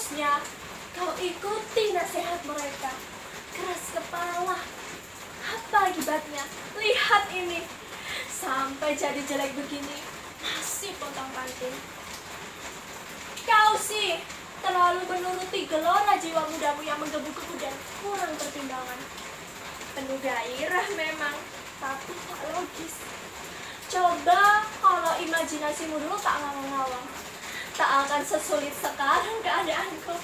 Seharusnya kau ikuti nasihat mereka. Keras kepala. Apa akibatnya? Lihat ini. Sampai jadi jelek begini, masih pontang-panting. Kau sih terlalu menuruti gelora jiwa mudamu yang menggebu-gebu dan kurang pertimbangan. Penuh gairah memang, tapi tak logis. Coba kalau imajinasimu dulu tak ngawang-ngawang, tak akan sesulit sekarang keadaanku.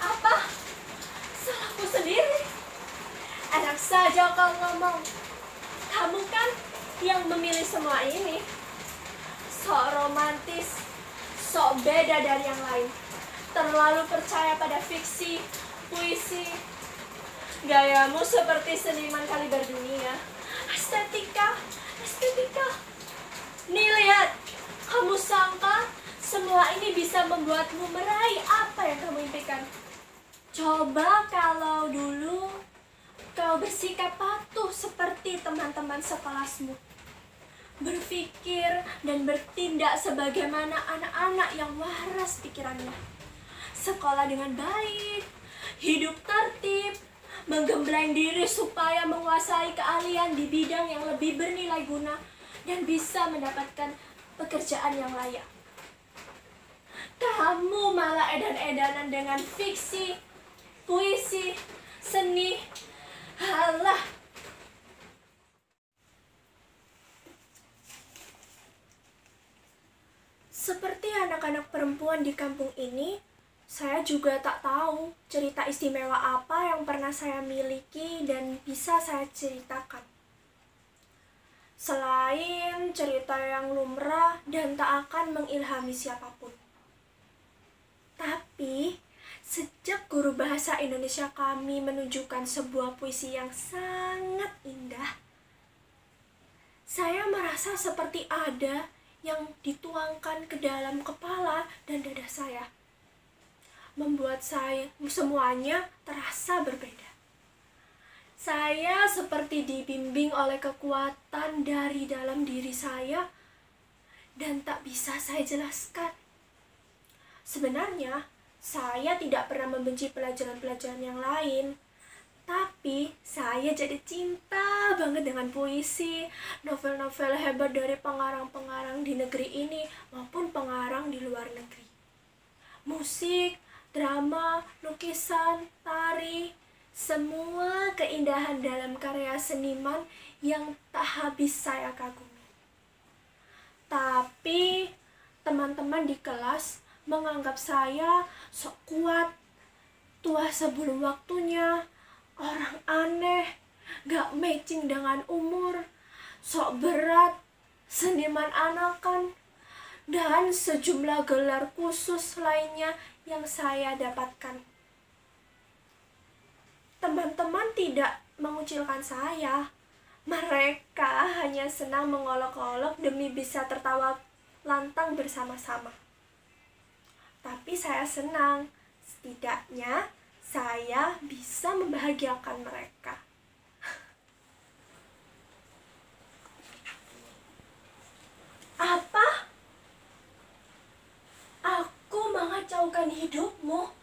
Apa? Salahku sendiri? Enak saja kau ngomong. Kamu kan yang memilih semua ini. Sok romantis, sok beda dari yang lain. Terlalu percaya pada fiksi, puisi. Gayamu seperti seniman kaliber dunia. Estetika. Nih lihat, kamu sangka semua ini bisa membuatmu meraih apa yang kamu impikan? Coba kalau dulu kau bersikap patuh seperti teman-teman sekelasmu. Berpikir dan bertindak sebagaimana anak-anak yang waras pikirannya. Sekolah dengan baik, hidup tertib, menggembleng diri supaya menguasai keahlian di bidang yang lebih bernilai guna dan bisa mendapatkan pekerjaan yang layak. Kamu malah edan-edanan dengan fiksi, puisi, seni. Halah. Seperti anak-anak perempuan di kampung ini, saya juga tak tahu cerita istimewa apa yang pernah saya miliki dan bisa saya ceritakan. Selain cerita yang lumrah dan tak akan mengilhami siapapun. Tapi, sejak guru bahasa Indonesia kami menunjukkan sebuah puisi yang sangat indah, saya merasa seperti ada yang dituangkan ke dalam kepala dan dada saya. Membuat saya semuanya terasa berbeda. Saya seperti dibimbing oleh kekuatan dari dalam diri saya dan tak bisa saya jelaskan. Sebenarnya, saya tidak pernah membenci pelajaran-pelajaran yang lain. Tapi, saya jadi cinta banget dengan puisi, novel-novel hebat dari pengarang-pengarang di negeri ini maupun pengarang di luar negeri. Musik, drama, lukisan, tari, semua keindahan dalam karya seniman yang tak habis saya kagumi. Tapi, teman-teman di kelas menganggap saya sok kuat, tua sebelum waktunya, orang aneh, gak matching dengan umur, sok berat, seniman anakan, dan sejumlah gelar khusus lainnya yang saya dapatkan. Teman-teman tidak mengucilkan saya. Mereka hanya senang mengolok-olok demi bisa tertawa lantang bersama-sama. Tapi saya senang, setidaknya saya bisa membahagiakan mereka. Apa? Aku mengacaukan hidupmu.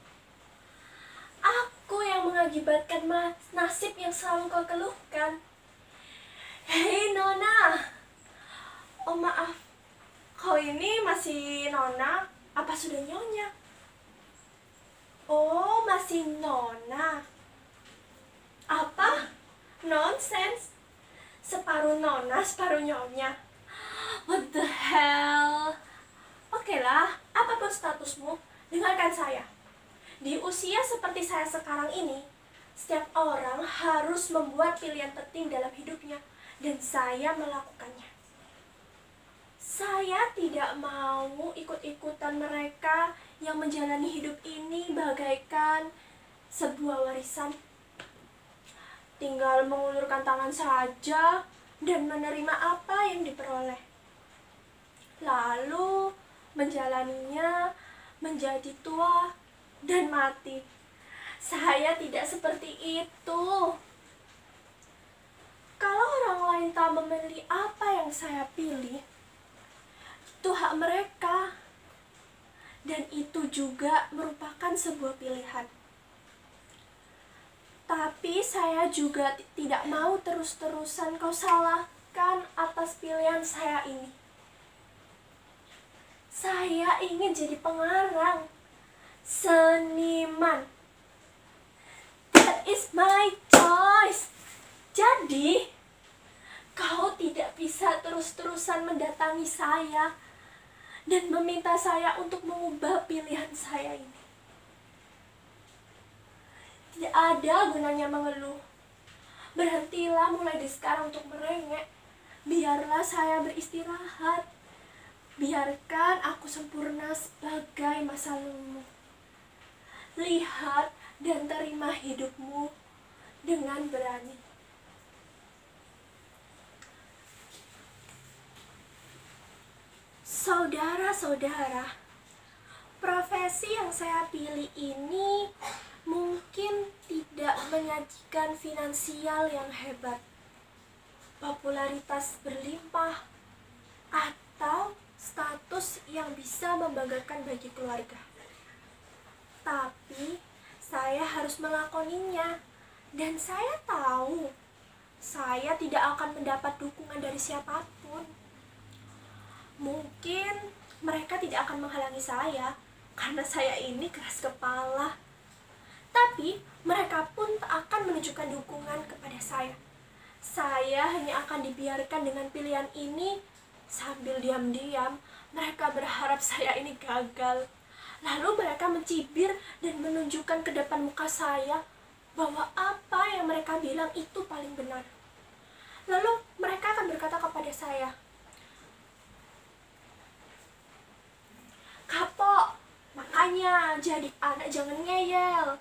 Aku yang mengakibatkan nasib yang selalu kau keluhkan. Hei Nona. Oh maaf, kau ini masih Nona? Apa sudah Nyonya? Oh, masih Nona. Apa? Nonsense. Separuh Nona, separuh Nyonya. What the hell? Oke lah, apapun statusmu, dengarkan saya. Di usia seperti saya sekarang ini, setiap orang harus membuat pilihan penting dalam hidupnya, dan saya melakukannya. Saya tidak mau ikut-ikutan mereka yang menjalani hidup ini bagaikan sebuah warisan. Tinggal mengulurkan tangan saja dan menerima apa yang diperoleh. Lalu menjalaninya menjadi tua dan mati. Saya tidak seperti itu. Kalau orang lain tak memilih apa yang saya pilih, itu hak mereka. dan itu juga merupakan sebuah pilihan. Tapi saya juga tidak mau terus-terusan kau salahkan atas pilihan saya ini. Saya ingin jadi pengarang, seniman. That is my choice. Jadi, kau tidak bisa terus-terusan mendatangi saya dan meminta saya untuk mengubah pilihan saya ini. Tidak ada gunanya mengeluh. Berhentilah mulai dari sekarang untuk merengek. Biarlah saya beristirahat. Biarkan aku sempurna sebagai masa lalumu. Lihat dan terima hidupmu dengan berani. Saudara-saudara, profesi yang saya pilih ini mungkin tidak menyajikan finansial yang hebat, popularitas berlimpah, atau status yang bisa membanggakan bagi keluarga. Tapi saya harus melakoninya, dan saya tahu saya tidak akan mendapat dukungan dari siapapun. Mungkin mereka tidak akan menghalangi saya karena saya ini keras kepala. Tapi mereka pun tak akan menunjukkan dukungan kepada saya. Saya hanya akan dibiarkan dengan pilihan ini sambil diam-diam mereka berharap saya ini gagal. Lalu mereka mencibir dan menunjukkan ke depan muka saya bahwa apa yang mereka bilang itu paling benar. Lalu mereka akan berkata kepada saya, "Kapok, makanya jadi anak jangan ngeyel."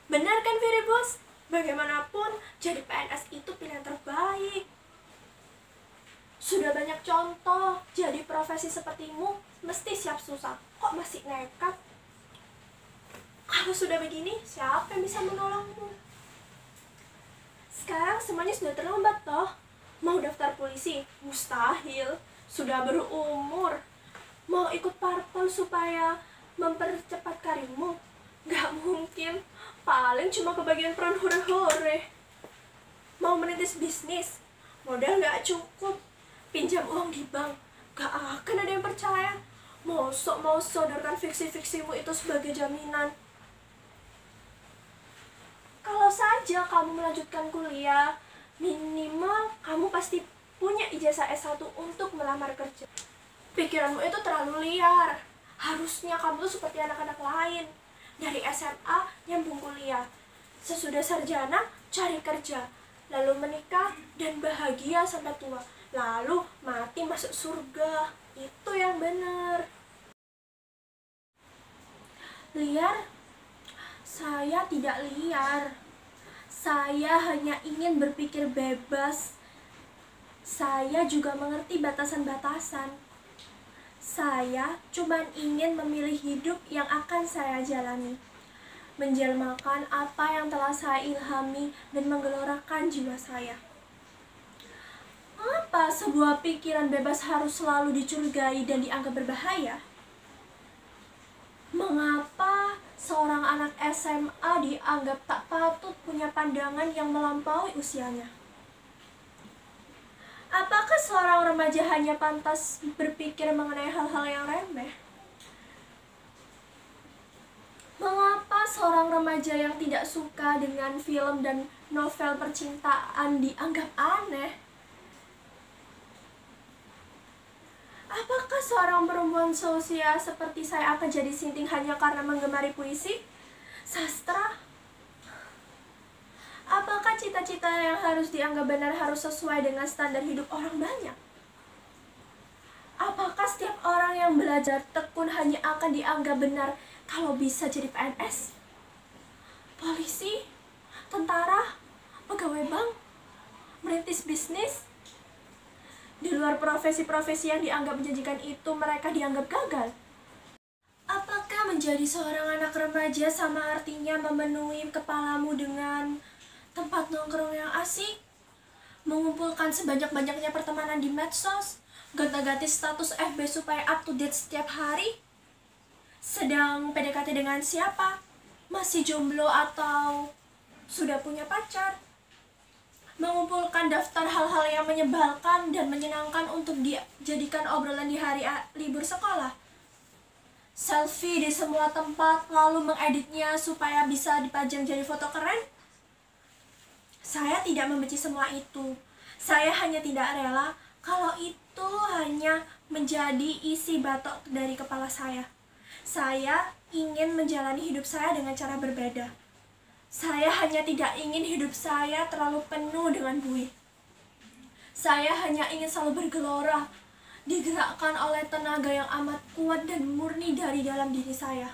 Benar kan, Viribus? Bagaimanapun, jadi PNS itu pilihan terbaik. Sudah banyak contoh, jadi profesi sepertimu mesti siap susah. Kok masih nekat? Kalau sudah begini, siapa yang bisa menolongmu? Sekarang semuanya sudah terlambat toh. Mau daftar polisi? Mustahil. Sudah berumur. Mau ikut parpol supaya mempercepat karirmu? Gak mungkin. Paling cuma kebagian peran hore-hore. Mau merintis bisnis? Modal gak cukup. Pinjam uang di bank? Gak akan ada yang percaya. Mosok mau sodorkan fiksi-fiksimu itu sebagai jaminan. Kalau saja kamu melanjutkan kuliah, minimal kamu pasti punya ijazah S1 untuk melamar kerja. Pikiranmu itu terlalu liar. Harusnya kamu tuh seperti anak-anak lain. Dari SMA nyambung kuliah. Sesudah sarjana cari kerja. Lalu menikah dan bahagia sampai tua. Lalu mati masuk surga. Itu yang benar. Liar? Saya tidak liar. Saya hanya ingin berpikir bebas. Saya juga mengerti batasan-batasan. Saya cuma ingin memilih hidup yang akan saya jalani, menjelmakan apa yang telah saya ilhami dan menggelorakan jiwa saya. Apa sebuah pikiran bebas harus selalu dicurigai dan dianggap berbahaya? Mengapa seorang anak SMA dianggap tak patut punya pandangan yang melampaui usianya? Apakah seorang remaja hanya pantas berpikir mengenai hal-hal yang remeh? Mengapa seorang remaja yang tidak suka dengan film dan novel percintaan dianggap aneh? Apakah seorang perempuan seusia seperti saya akan jadi sinting hanya karena menggemari puisi, sastra? Apakah cita-cita yang harus dianggap benar harus sesuai dengan standar hidup orang banyak? Apakah setiap orang yang belajar tekun hanya akan dianggap benar kalau bisa jadi PNS, polisi, tentara, pegawai bank, merintis bisnis? Di luar profesi-profesi yang dianggap menjanjikan itu, mereka dianggap gagal. Apakah menjadi seorang anak remaja sama artinya memenuhi kepalamu dengan tempat nongkrong yang asik, mengumpulkan sebanyak-banyaknya pertemanan di medsos, gonta-ganti status FB supaya up to date setiap hari? Sedang PDKT dengan siapa? Masih jomblo atau sudah punya pacar? Mengumpulkan daftar hal-hal yang menyebalkan dan menyenangkan untuk dijadikan obrolan di hari libur sekolah. Selfie di semua tempat, lalu mengeditnya supaya bisa dipajang jadi foto keren. Saya tidak membenci semua itu. Saya hanya tidak rela kalau itu hanya menjadi isi batok dari kepala saya. Saya ingin menjalani hidup saya dengan cara berbeda. Saya hanya tidak ingin hidup saya terlalu penuh dengan buih. Saya hanya ingin selalu bergelora, digerakkan oleh tenaga yang amat kuat dan murni dari dalam diri saya.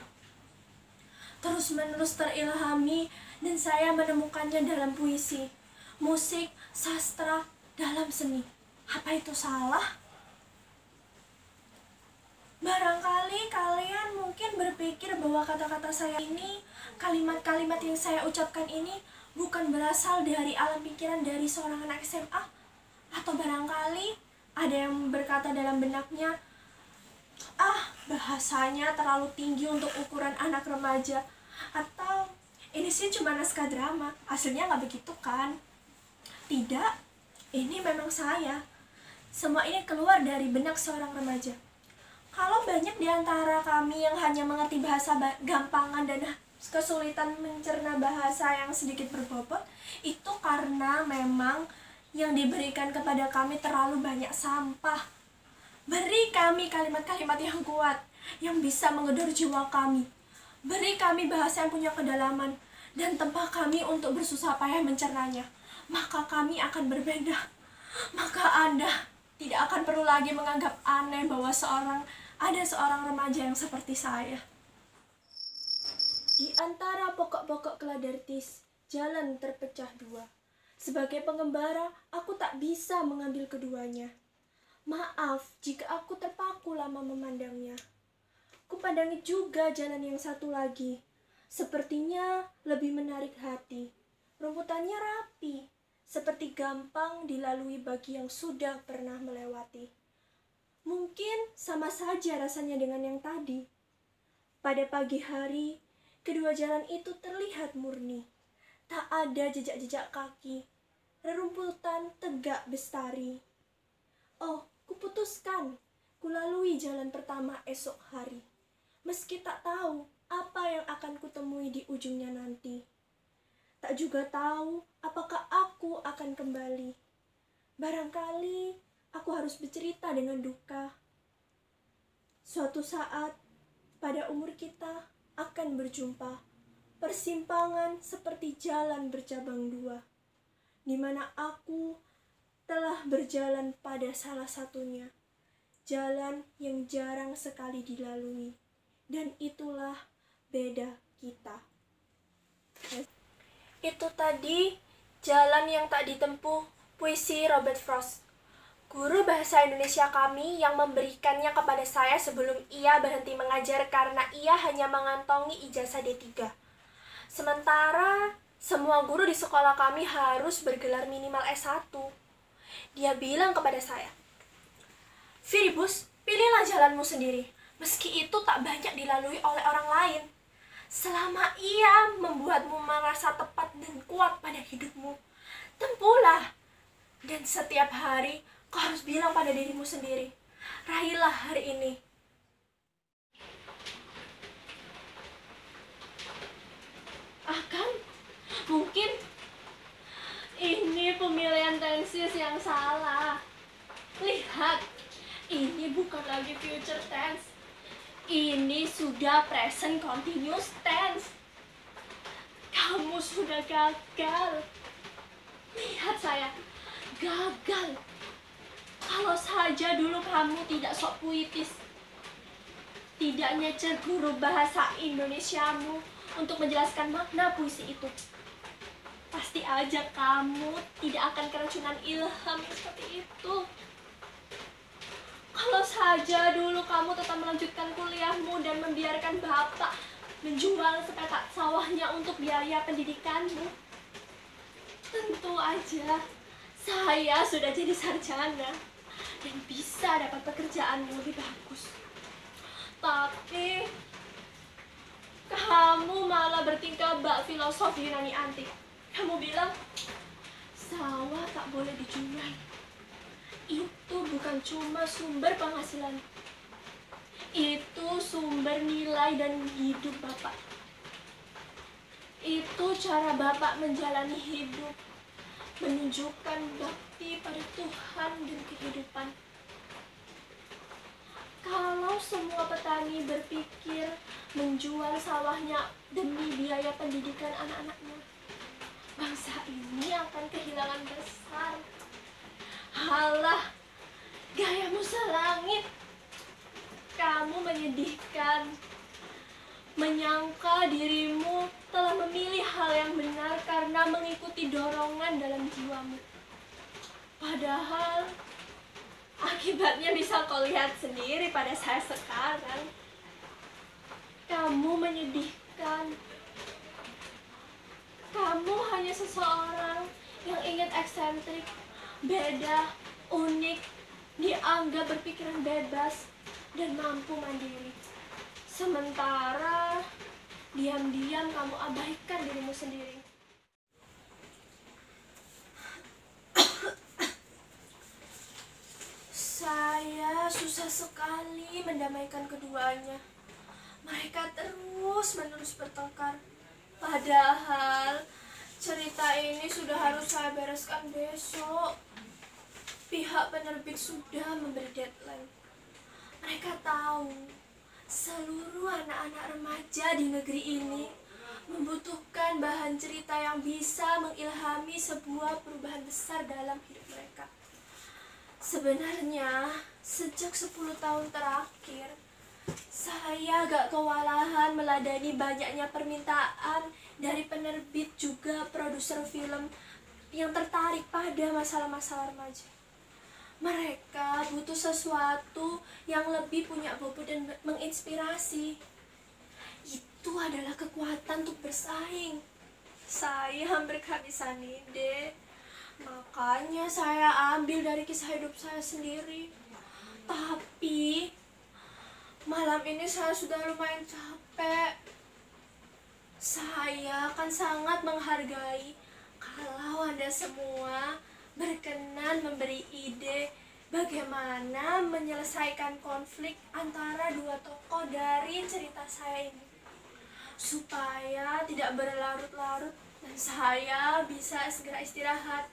Terus-menerus terilhami dan saya menemukannya dalam puisi, musik, sastra, dalam seni. Apa itu salah? Barangkali kalian mungkin berpikir bahwa kata-kata saya ini, kalimat-kalimat yang saya ucapkan ini bukan berasal dari alam pikiran dari seorang anak SMA. Atau barangkali ada yang berkata dalam benaknya, bahasanya terlalu tinggi untuk ukuran anak remaja. Atau ini sih cuma naskah drama, aslinya nggak begitu kan? Tidak, ini memang saya. Semua ini keluar dari benak seorang remaja. Kalau banyak di antara kami yang hanya mengerti bahasa gampangan dan kesulitan mencerna bahasa yang sedikit berbobot, itu karena memang yang diberikan kepada kami terlalu banyak sampah. Beri kami kalimat-kalimat yang kuat, yang bisa menggedor jiwa kami. Beri kami bahasa yang punya kedalaman, dan tempah kami untuk bersusah payah mencernanya. Maka kami akan berbeda. Maka Anda tidak akan perlu lagi menganggap aneh bahwa ada seorang remaja yang seperti saya. Di antara pokok-pokok keladartis, jalan terpecah dua. Sebagai pengembara, aku tak bisa mengambil keduanya. Maaf jika aku terpaku lama memandangnya. Kupandangi juga jalan yang satu lagi. Sepertinya lebih menarik hati. Rumputannya rapi, seperti gampang dilalui bagi yang sudah pernah melewati. Mungkin sama saja rasanya dengan yang tadi. Pada pagi hari, kedua jalan itu terlihat murni. Tak ada jejak-jejak kaki. Rerumputan tegak bestari. Oh, kuputuskan, kulalui jalan pertama esok hari. Meski tak tahu apa yang akan kutemui di ujungnya nanti. Tak juga tahu apakah aku akan kembali. Barangkali aku harus bercerita dengan duka. Suatu saat, pada umur kita akan berjumpa. Persimpangan seperti jalan bercabang dua, di mana aku telah berjalan pada salah satunya. Jalan yang jarang sekali dilalui. Dan itulah beda kita. Itu tadi jalan yang tak ditempuh, puisi Robert Frost. Guru bahasa Indonesia kami yang memberikannya kepada saya sebelum ia berhenti mengajar karena ia hanya mengantongi ijazah D3. Sementara semua guru di sekolah kami harus bergelar minimal S1. Dia bilang kepada saya, "Firibus, pilihlah jalanmu sendiri, meski itu tak banyak dilalui oleh orang lain. Selama ia membuatmu merasa tepat dan kuat pada hidupmu, tempuhlah. Dan setiap hari kau harus bilang pada dirimu sendiri, raihlah hari ini." Mungkin ini pemilihan tenses yang salah. Lihat, ini bukan lagi future tense. Ini sudah present continuous tense. Kamu sudah gagal. Lihat saya, gagal. Kalau saja dulu kamu tidak sok puitis, tidak nyecer guru bahasa Indonesiamu untuk menjelaskan makna puisi itu, pasti aja kamu tidak akan keracunan ilham seperti itu. Kalau saja dulu kamu tetap melanjutkan kuliahmu dan membiarkan bapak menjual sepetak sawahnya untuk biaya pendidikanmu, tentu aja saya sudah jadi sarjana dan bisa dapat pekerjaan yang lebih bagus. Tapi Kamu malah bertingkah bak filosofi Yunani antik. Kamu bilang sawah tak boleh dijual. Itu bukan cuma sumber penghasilan, itu sumber nilai dan hidup Bapak. Itu cara Bapak menjalani hidup, menunjukkan bakti pada Tuhan dan kehidupan. Kalau semua petani berpikir menjual sawahnya demi biaya pendidikan anak-anaknya, bangsa ini akan kehilangan besar. Halah, gayamu selangit. Kamu menyedihkan, menyangka dirimu telah memilih hal yang benar karena mengikuti dorongan dalam jiwamu. Padahal akibatnya bisa kau lihat sendiri pada saya sekarang. Kamu menyedihkan. Kamu hanya seseorang yang ingin eksentrik, beda, unik, dianggap berpikiran bebas, dan mampu mandiri. Sementara diam-diam kamu abaikan dirimu sendiri. Saya susah sekali mendamaikan keduanya. Mereka terus-menerus bertengkar. Padahal cerita ini sudah harus saya bereskan besok. Pihak penerbit sudah memberi deadline. Mereka tahu seluruh anak-anak remaja di negeri ini membutuhkan bahan cerita yang bisa mengilhami sebuah perubahan besar dalam hidup mereka. Sebenarnya, sejak 10 tahun terakhir, saya agak kewalahan meladani banyaknya permintaan dari penerbit juga produser film yang tertarik pada masalah-masalah remaja. Mereka butuh sesuatu yang lebih punya bobot dan menginspirasi. Itu adalah kekuatan untuk bersaing. Saya hampir kehabisan ide. Makanya saya ambil dari kisah hidup saya sendiri. Tapi malam ini saya sudah lumayan capek. Saya akan sangat menghargai kalau Anda semua berkenan memberi ide bagaimana menyelesaikan konflik antara dua tokoh dari cerita saya ini, supaya tidak berlarut-larut dan saya bisa segera istirahat.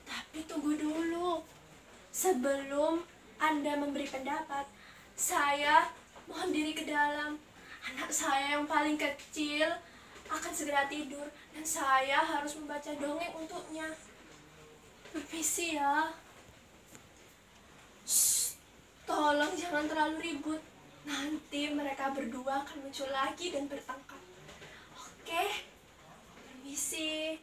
Tapi tunggu dulu, sebelum Anda memberi pendapat, saya mohon diri ke dalam. Anak saya yang paling kecil akan segera tidur dan saya harus membaca dongeng untuknya. Permisi ya. Shh, tolong jangan terlalu ribut. Nanti mereka berdua akan muncul lagi dan bertengkar. Oke? Permisi.